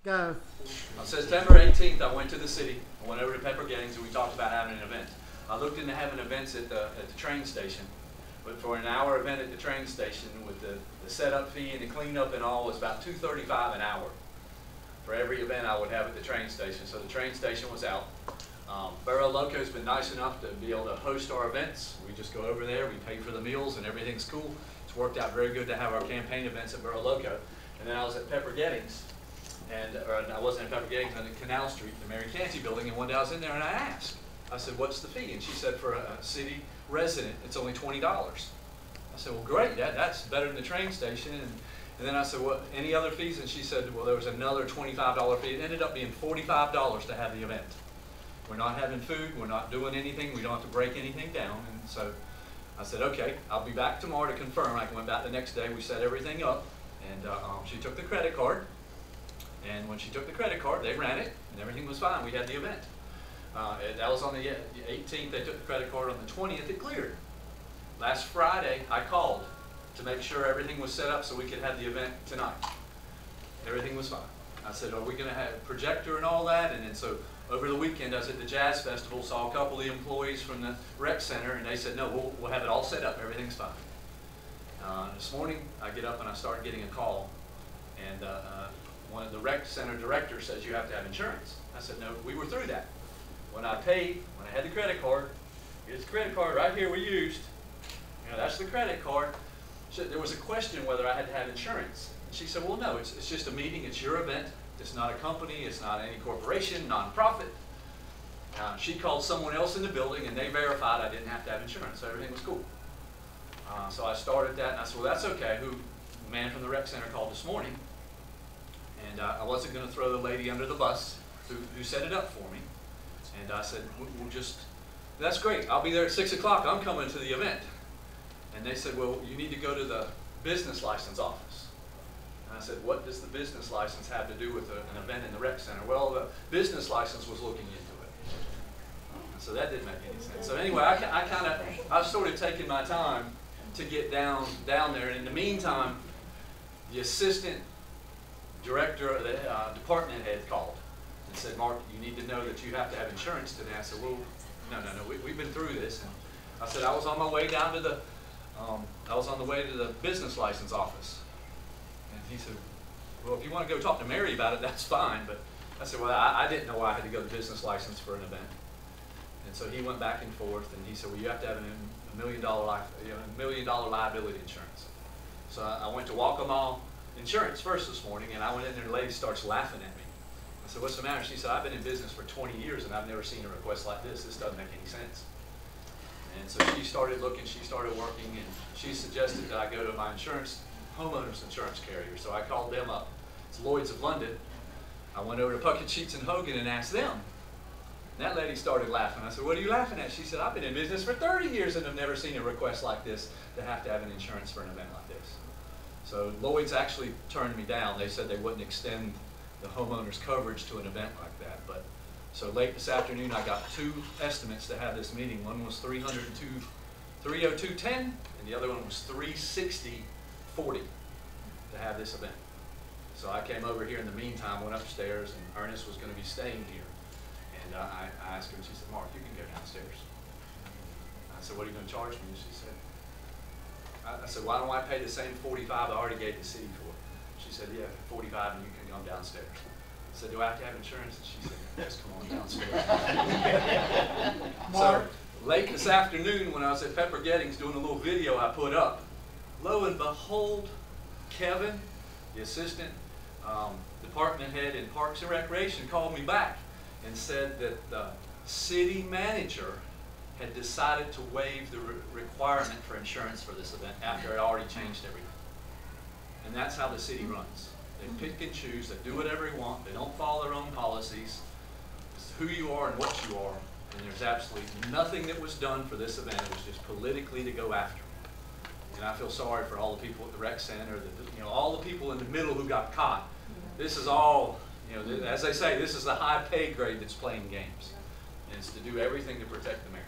Go. On September 18th, I went to the city. I went over to Pepper Gettings and we talked about having an event. I looked into having events at the train station, but for an hour event at the train station with the setup fee and the cleanup and all was about $235 an hour for every event I would have at the train station. So the train station was out. Borough Loco's been nice enough to be able to host our events. We just go over there, we pay for the meals, and everything's cool. It's worked out very good to have our campaign events at Borough Loco. And then I was at Pepper Gettings, or I wasn't at Pepper Gettings, on Canal Street, the Mary Canty building, and one day I was in there and I asked. I said, what's the fee? And she said, for a city resident, it's only $20. I said, well, great, that's better than the train station. And then I said, well, any other fees? And she said, well, there was another $25 fee. It ended up being $45 to have the event. We're not having food, we're not doing anything, we don't have to break anything down. And so I said, okay, I'll be back tomorrow to confirm. I went back the next day, we set everything up, and she took the credit card. And when she took the credit card, they ran it, and everything was fine. We had the event. That was on the 18th, they took the credit card. On the 20th, it cleared. Last Friday, I called to make sure everything was set up so we could have the event tonight. Everything was fine. I said, are we going to have a projector and all that? And then so over the weekend, I was at the Jazz Festival, saw a couple of the employees from the rec center, and they said, no, we'll have it all set up, everything's fine. This morning, I get up and I start getting a call, and one of the rec center directors says you have to have insurance. I said, no, we were through that. When I paid, when I had the credit card, here's the credit card right here we used. You know, that's the credit card. So there was a question whether I had to have insurance. And she said, well, no, it's just a meeting, it's your event. It's not a company, it's not any corporation, nonprofit. She called someone else in the building and they verified I didn't have to have insurance, so everything was cool. So I started that and I said, well, that's okay. The man from the rec center called this morning, and I wasn't going to throw the lady under the bus who set it up for me. And I said, we'll just, that's great, I'll be there at 6 o'clock, I'm coming to the event. And they said, well, you need to go to the business license office. And I said, what does the business license have to do with an event in the rec center? Well, the business license was looking into it. So that didn't make any sense. So anyway, I've sort of taken my time to get down there. And in the meantime, the assistant director of the department head called and said, Mark, you need to know that you have to have insurance today. I said, well, no, we've been through this. And I said, I was on my way down to the, business license office. And he said, well, if you want to go talk to Mary about it, that's fine. But I said, well, I didn't know I had to go to business license for an event. And so he went back and forth, and he said, well, you have to have $1 million liability insurance. So I went to Walk-A-Mall Insurance first this morning, and I went in there, and the lady starts laughing at me. I said, what's the matter? She said, I've been in business for 20 years, and I've never seen a request like this. This doesn't make any sense. And so she started looking, she started working, and she suggested that I go to my homeowner's insurance carrier. So I called them up. It's Lloyd's of London. I went over to Puckett, Sheets and Hogan and asked them. And that lady started laughing. I said, what are you laughing at? She said, I've been in business for 30 years and I've never seen a request like this to have an insurance for an event like this. So Lloyd's actually turned me down. They said they wouldn't extend the homeowner's coverage to an event like that. But so late this afternoon, I got 2 estimates to have this meeting. One was $302.10, and the other one was $360.40 to have this event. So I came over here in the meantime, went upstairs, and Ernest was going to be staying here. And I asked her, and she said, Mark, you can go downstairs. I said, what are you going to charge me? And she said, I said, why don't I pay the same $45 I already gave the city for? She said, yeah, $45 and you can come downstairs. I said, do I have to have insurance? And she said, yes, come on downstairs. So late this afternoon when I was at Pepper Gettings doing a little video I put up, lo and behold, Kevin, the assistant department head in Parks and Recreation, called me back and said that the city manager had decided to waive the requirement for insurance for this event after it already changed everything. And that's how the city runs. They pick and choose, they do whatever they want, they don't follow their own policies. It's who you are and what you are, and there's absolutely nothing that was done for this event. It was just politically to go after me. And I feel sorry for all the people at the rec center, all the people in the middle who got caught. This is all, as they say, this is the high pay grade that's playing games. And it's to do everything to protect the mayor.